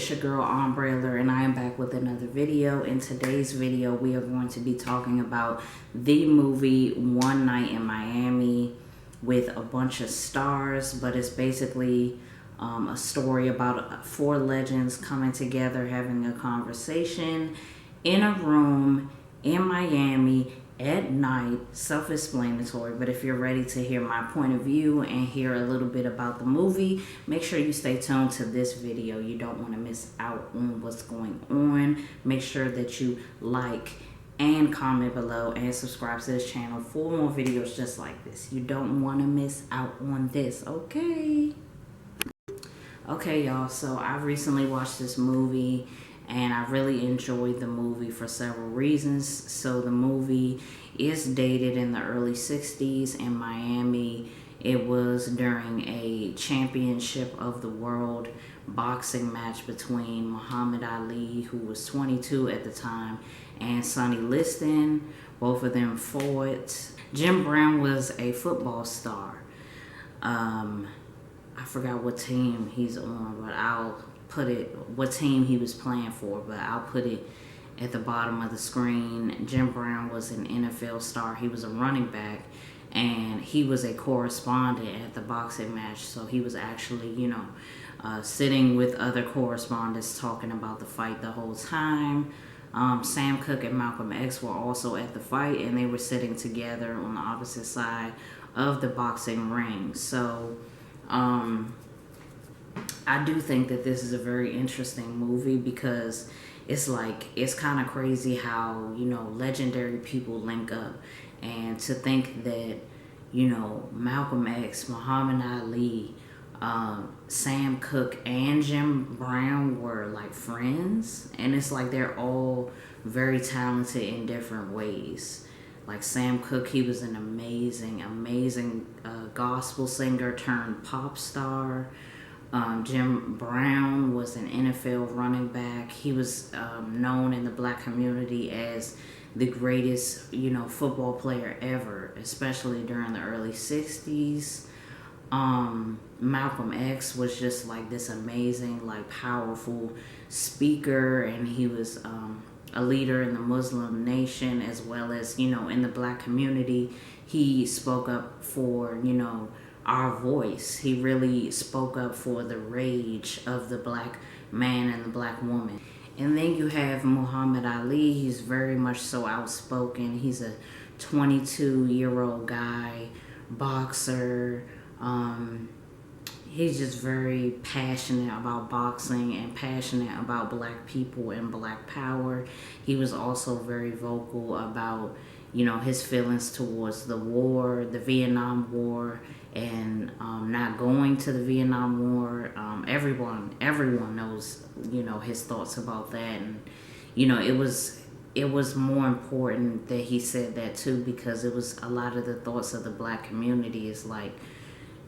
it's your girl Umbrella, and I am back with another video. In today's video, we are going to be talking about the movie One Night in Miami with a bunch of stars, but it's basically a story about four legends coming together, having a conversation in a room in Miami at night. Self-explanatory, but if you're ready to hear my point of view and hear a little bit about the movie, make sure you stay tuned to this video. You don't want to miss out on what's going on. Make sure that you like and comment below and subscribe to this channel for more videos just like this. You don't want to miss out on this, okay? Okay, y'all, so I recently watched this movie and I really enjoyed the movie for several reasons. So the movie is dated in the early 60s in Miami. It was during a championship of the world boxing match between Muhammad Ali, who was 22 at the time, and Sonny Liston. Both of them fought. Jim Brown was a football star. I forgot what team he's on, but I'll put it, what team he was playing for, but I'll put it at the bottom of the screen. Jim Brown was an NFL star. He was a running back, and he was a correspondent at the boxing match. So he was actually, you know, sitting with other correspondents talking about the fight the whole time. Sam Cooke and Malcolm X were also at the fight, and they were sitting together on the opposite side of the boxing ring. So I do think that this is a very interesting movie because it's like, it's kind of crazy how, you know, legendary people link up. And to think that, you know, Malcolm X, Muhammad Ali, Sam Cooke, and Jim Brown were like friends. And it's like they're all very talented in different ways. Like Sam Cooke, he was an amazing gospel singer turned pop star. Jim Brown was an NFL running back. He was known in the black community as the greatest, you know, football player ever, especially during the early 60s. Malcolm X was just like this amazing, like powerful speaker, and he was a leader in the Muslim nation as well as, you know, in the black community. He spoke up for, you know, our voice. He really spoke up for the rage of the black man and the black woman. And then you have Muhammad Ali. He's very much so outspoken. He's a 22-year-old guy, boxer. He's just very passionate about boxing and passionate about black people and black power. He was also very vocal about, you know, his feelings towards the war, the Vietnam War, and not going to the Vietnam War. Everyone knows, you know, his thoughts about that. And, you know, it was more important that he said that too, because it was a lot of the thoughts of the black community is like,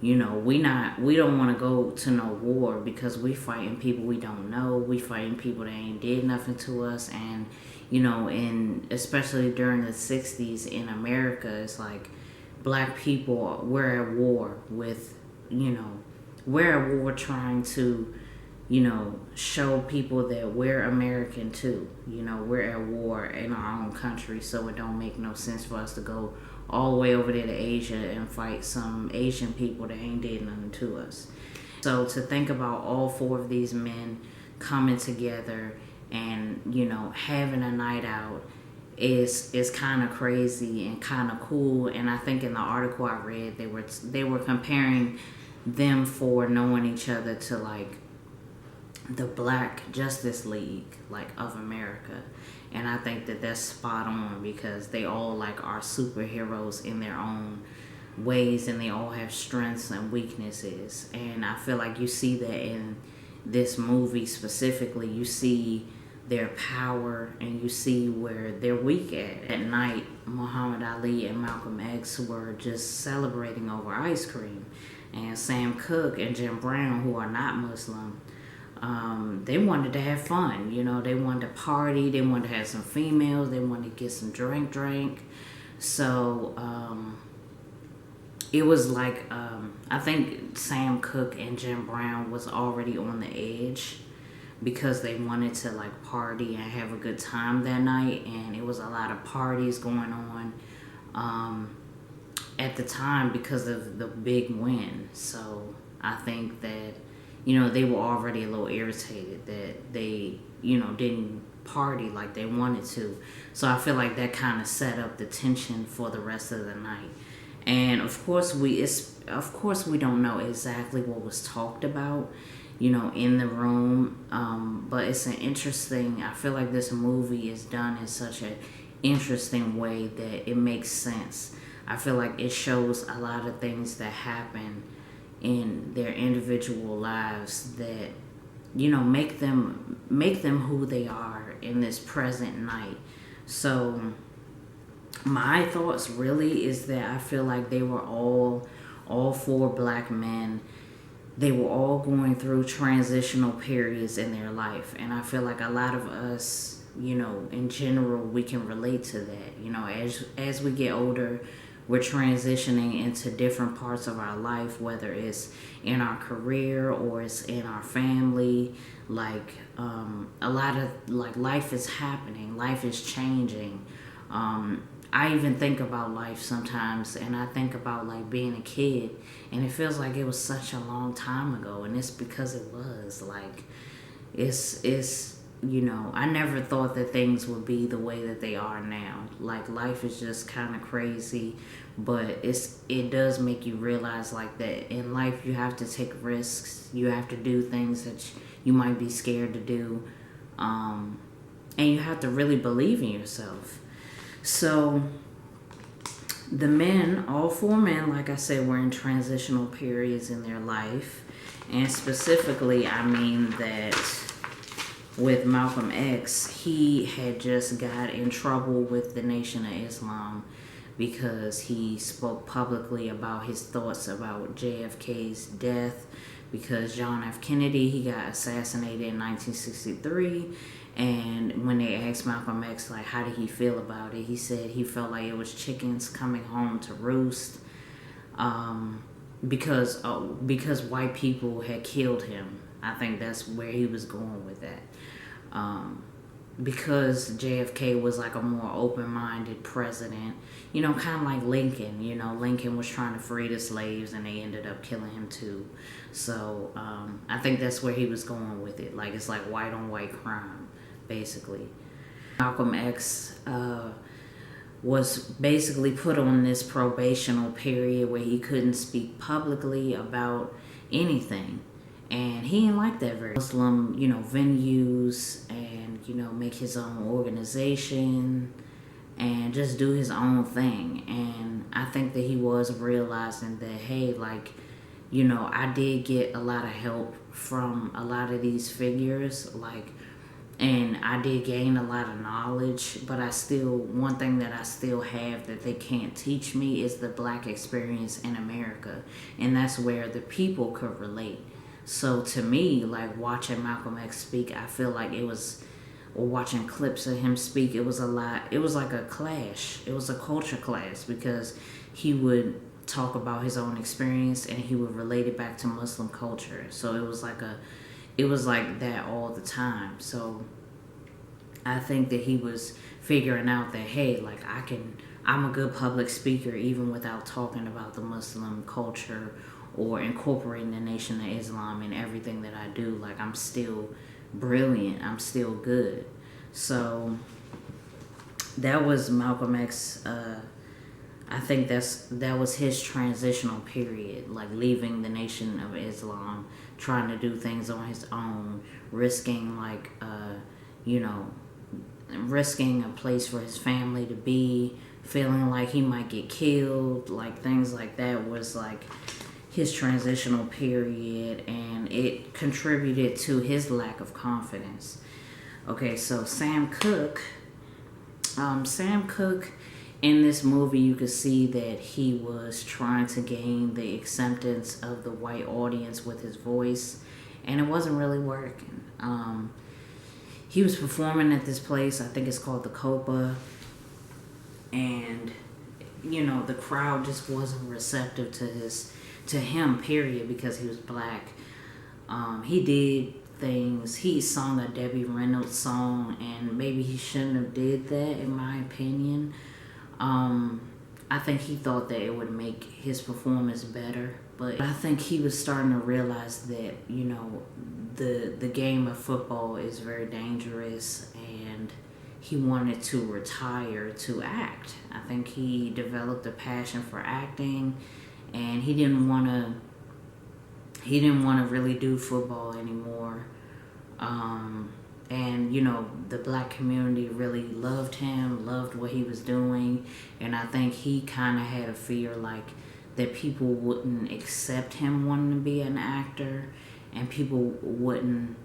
you know, we don't want to go to no war because we fighting people we don't know. We fighting people that ain't did nothing to us. And, you know, and especially during the 60s in America, it's like black people, we're at war with, you know, we're at war trying to, you know, show people that we're American too. You know, we're at war in our own country, so it don't make no sense for us to go all the way over there to Asia and fight some Asian people that ain't did nothing to us. So to think about all four of these men coming together and, you know, having a night out is kind of crazy and kind of cool. And I think in the article I read, they were comparing them for knowing each other to like the Black Justice League, like, of America. And I think that that's spot on because they all like are superheroes in their own ways, and they all have strengths and weaknesses. And I feel like you see that in this movie specifically. You see their power and you see where they're weak at. At night, Muhammad Ali and Malcolm X were just celebrating over ice cream. And Sam Cooke and Jim Brown, who are not Muslim, they wanted to have fun. You know, they wanted to party, they wanted to have some females, they wanted to get some drink. So it was like, I think Sam Cooke and Jim Brown was already on the edge because they wanted to like party and have a good time that night, and it was a lot of parties going on at the time because of the big win. So I think that, you know, they were already a little irritated that they, you know, didn't party like they wanted to. So I feel like that kind of set up the tension for the rest of the night. And of course we don't know exactly what was talked about, you know, in the room. But it's an interesting, I feel like this movie is done in such an interesting way that it makes sense. I feel like it shows a lot of things that happen in their individual lives that, you know, make them who they are in this present night. So my thoughts really is that I feel like they were all four black men, they were all going through transitional periods in their life. And I feel like a lot of us, you know, in general, we can relate to that. You know, as we get older, we're transitioning into different parts of our life, whether it's in our career or it's in our family. Like a lot of like life is happening, life is changing. I even think about life sometimes, and I think about like being a kid, and it feels like it was such a long time ago, and it's because it was like it's you know, I never thought that things would be the way that they are now. Like life is just kind of crazy, but it does make you realize like that in life you have to take risks, you have to do things that you might be scared to do, and you have to really believe in yourself. So the men, all four men, like I said, were in transitional periods in their life. And specifically, I mean that with Malcolm X, he had just got in trouble with the Nation of Islam because he spoke publicly about his thoughts about JFK's death, because John F. Kennedy, he got assassinated in 1963. And when they asked Malcolm X, like, how did he feel about it, he said he felt like it was chickens coming home to roost, because white people had killed him. I think that's where he was going with that. Because JFK was like a more open-minded president, you know, kind of like Lincoln. You know, Lincoln was trying to free the slaves and they ended up killing him too. So I think that's where he was going with it. Like, it's like white on white crime, basically. Malcolm X was basically put on this probational period where he couldn't speak publicly about anything. And he didn't like that very Muslim, you know, venues, and, you know, make his own organization and just do his own thing. And I think that he was realizing that, hey, like, you know, I did get a lot of help from a lot of these figures, like, and I did gain a lot of knowledge, but one thing that I still have that they can't teach me is the black experience in America. And that's where the people could relate. So to me, like watching Malcolm X speak, I feel like or watching clips of him speak, it was like a clash. It was a culture clash, because he would talk about his own experience and he would relate it back to Muslim culture. So it was like that all the time. So I think that he was figuring out that, hey, like I'm a good public speaker even without talking about the Muslim culture or incorporating the Nation of Islam in everything that I do. Like, I'm still brilliant. I'm still good. So that was Malcolm X. I think that was his transitional period, like leaving the Nation of Islam, trying to do things on his own, risking like, you know, risking a place for his family to be, feeling like he might get killed, like things like that was like his transitional period, and it contributed to his lack of confidence. Okay, so Sam Cooke, in this movie, you could see that he was trying to gain the acceptance of the white audience with his voice, and it wasn't really working. He was performing at this place, I think it's called the Copa, and, you know, the crowd just wasn't receptive to him, period, because he was black. He did things. He sung a Debbie Reynolds song, and maybe he shouldn't have did that, in my opinion. I think he thought that it would make his performance better, but I think he was starting to realize that, you know, the game of football is very dangerous, and he wanted to retire to act. I think he developed a passion for acting, and he didn't want to really do football anymore. And you know, the black community really loved him, loved what he was doing, and I think he kind of had a fear like that people wouldn't accept him wanting to be an actor, and people wouldn't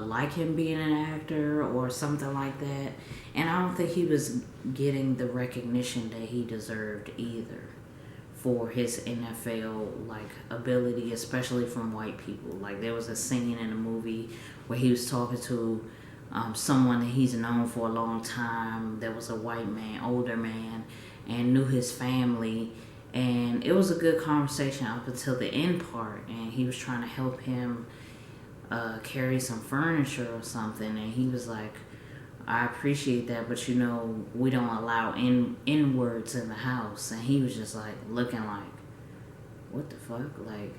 like him being an actor or something like that. And I don't think he was getting the recognition that he deserved either for his NFL like ability, especially from white people. Like there was a scene in the movie where he was talking to someone that he's known for a long time, that was a white man, older man, and knew his family. And it was a good conversation up until the end part, and he was trying to help him carry some furniture or something, and he was like, I appreciate that, but you know, we don't allow N words in the house. And he was just like looking like, what the fuck? Like,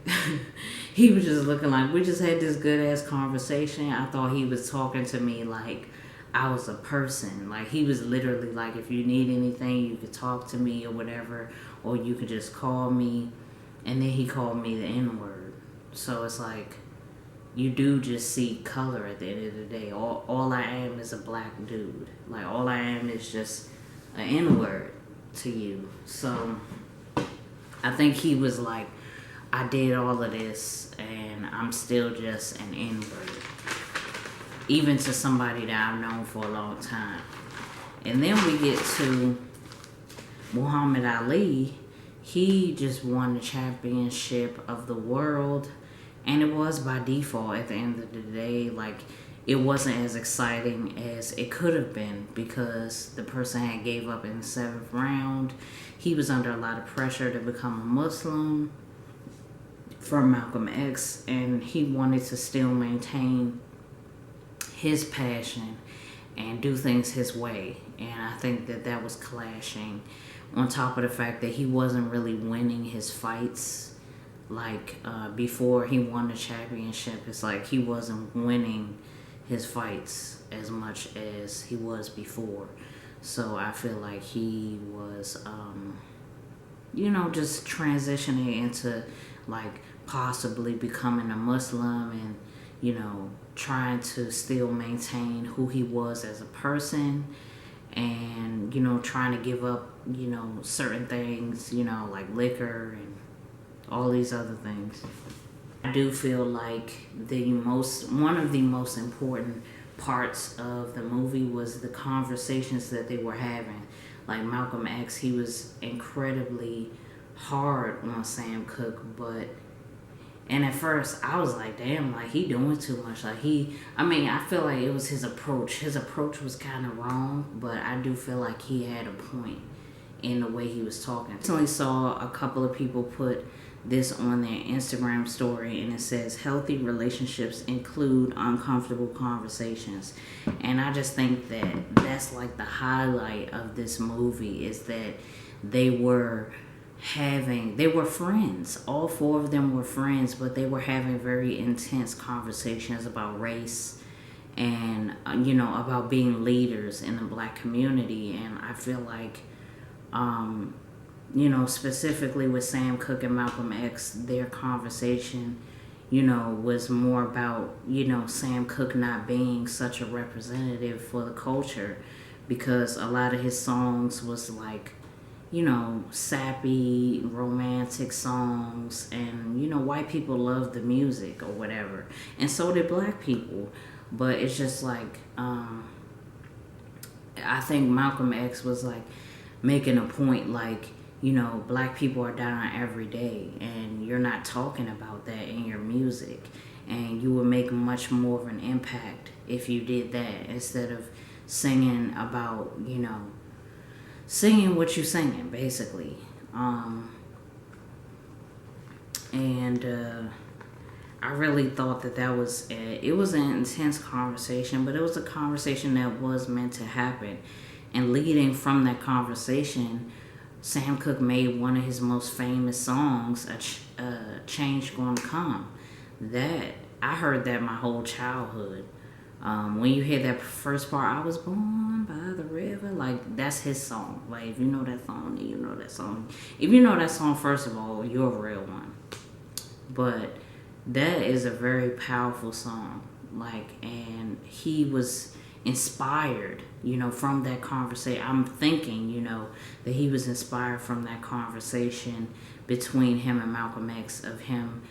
he was just looking like, we just had this good ass conversation. I thought he was talking to me like I was a person. Like, he was literally like, if you need anything, you could talk to me or whatever, or you could just call me. And then he called me the N word. So it's like, you do just see color at the end of the day. All I am is a black dude. Like, all I am is just an N-word to you. So I think he was like, I did all of this and I'm still just an N-word. Even to somebody that I've known for a long time. And then we get to Muhammad Ali. He just won the championship of the world. And it was by default at the end of the day. Like, it wasn't as exciting as it could have been because the person had gave up in the 7th round. He was under a lot of pressure to become a Muslim from Malcolm X, and he wanted to still maintain his passion and do things his way. And I think that that was clashing, on top of the fact that he wasn't really winning his fights. Like, before he won the championship, it's like he wasn't winning his fights as much as he was before. So I feel like he was, you know, just transitioning into, like, possibly becoming a Muslim and, you know, trying to still maintain who he was as a person and, you know, trying to give up, you know, certain things, you know, like liquor and all these other things. I do feel like one of the most important parts of the movie was the conversations that they were having. Like Malcolm X, he was incredibly hard on Sam Cooke, and at first I was like, damn, like he doing too much. Like I feel like it was his approach. His approach was kind of wrong, but I do feel like he had a point in the way he was talking. I recently saw a couple of people put this on their Instagram story, and it says healthy relationships include uncomfortable conversations. And I just think that that's like the highlight of this movie, is that they were friends. All 4 of them were friends, but they were having very intense conversations about race and you know, about being leaders in the black community. And I feel like you know, specifically with Sam Cooke and Malcolm X, their conversation, you know, was more about, you know, Sam Cooke not being such a representative for the culture, because a lot of his songs was like, you know, sappy, romantic songs, and, you know, white people love the music or whatever, and so did black people. But it's just like, I think Malcolm X was like making a point like, you know, black people are dying every day, and you're not talking about that in your music, and you would make much more of an impact if you did that instead of singing about, you know, singing what you're singing, basically. And I really thought that it was an intense conversation, but it was a conversation that was meant to happen. And leading from that conversation, Sam Cooke made one of his most famous songs, a Change Gonna Come. That, I heard that my whole childhood. When you hear that first part, I was born by the river, like, that's his song. Like, if you know that song, then you know that song. If you know that song, first of all, you're a real one. But that is a very powerful song. Like, and he was inspired, from that conversation. I'm thinking, that he was inspired from that conversation between him and Malcolm X, of him,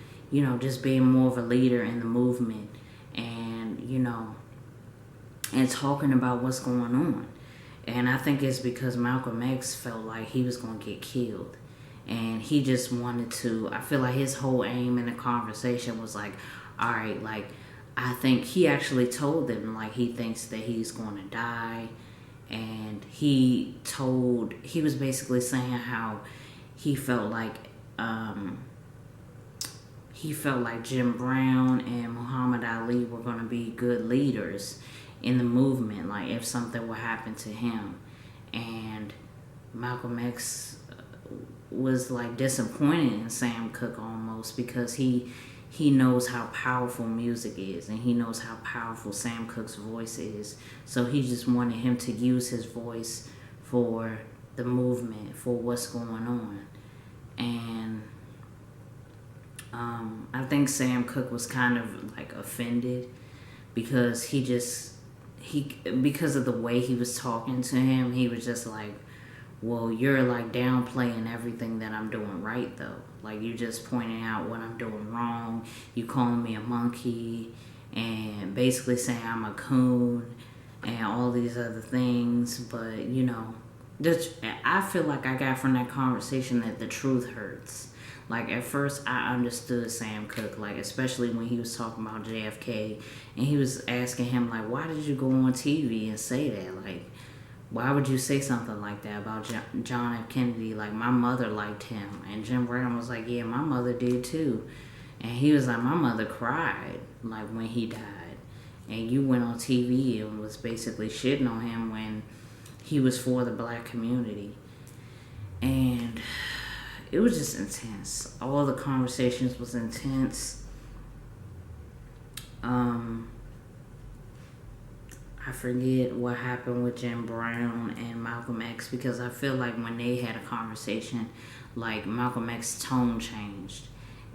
just being more of a leader in the movement, and, and talking about what's going on. And I think it's because Malcolm X felt like he was going to get killed. And he just wanted to, I feel like his whole aim in the conversation was like, all right, like, I think he actually told them, like, he thinks that he's going to die. And he was basically saying how he felt like Jim Brown and Muhammad Ali were going to be good leaders in the movement, like, if something would happen to him. And Malcolm X was, like, disappointed in Sam Cooke almost, because he knows how powerful music is, and he knows how powerful Sam Cooke's voice is. So he just wanted him to use his voice for the movement, for what's going on. And I think Sam Cooke was kind of, like, offended, because because of the way he was talking to him. He was just like, well, you're, like, downplaying everything that I'm doing right, though. Like, you're just pointing out what I'm doing wrong. You calling me a monkey, and basically saying I'm a coon, and all these other things. But, I feel like I got from that conversation that the truth hurts. Like, at first, I understood Sam Cooke, like, especially when he was talking about JFK, and he was asking him, like, why did you go on TV and say that? Like, why would you say something like that about John F. Kennedy? Like, my mother liked him. And Jim Brown was like, yeah, my mother did too. And he was like, my mother cried, like, when he died. And you went on TV and was basically shitting on him when he was for the black community. And it was just intense. All the conversations was intense. I forget what happened with Jim Brown and Malcolm X, because I feel like when they had a conversation, like, Malcolm X's tone changed.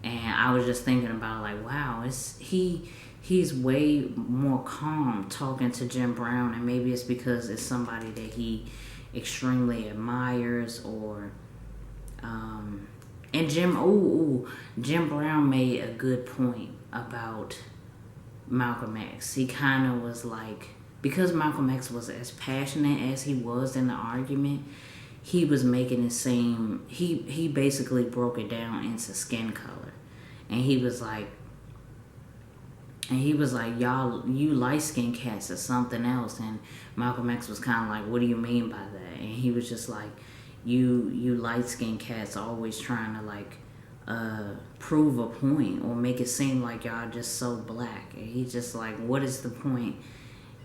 And I was just thinking about, like, wow, he's way more calm talking to Jim Brown, and maybe it's because it's somebody that he extremely admires, or and Jim Brown made a good point about Malcolm X. He kind of was like, because Malcolm X was as passionate as he was in the argument, he was making it seem, he basically broke it down into skin color. And he was like, y'all, you light-skinned cats are something else. And Malcolm X was kind of like, what do you mean by that? And he was just like, you light-skinned cats are always trying to, like, prove a point or make it seem like y'all just so black. And he's just like, what is the point?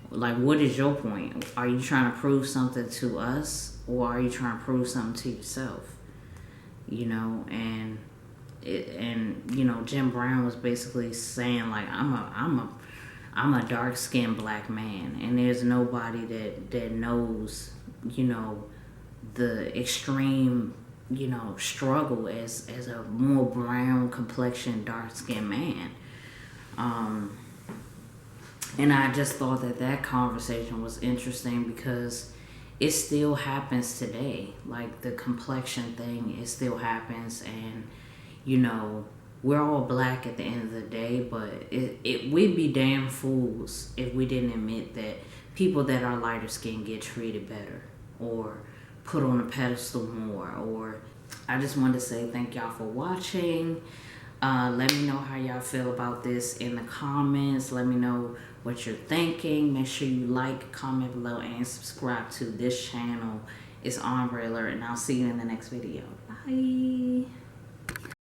Like, what is your point? Are you trying to prove something to us, or are you trying to prove something to yourself? And Jim Brown was basically saying, like, I'm a dark-skinned black man, and there's nobody that knows, the extreme, struggle as a more brown complexion, dark-skinned man. And I just thought that conversation was interesting, because it still happens today. Like, the complexion thing, it still happens. And, we're all black at the end of the day, but we'd be damn fools if we didn't admit that people that are lighter skinned get treated better, or put on a pedestal more. Or I just wanted to say thank y'all for watching. Let me know how y'all feel about this in the comments. Let me know what you're thinking. Make sure you like, comment below, and subscribe to this channel. It's Ombre Alert, and I'll see you in the next video. Bye.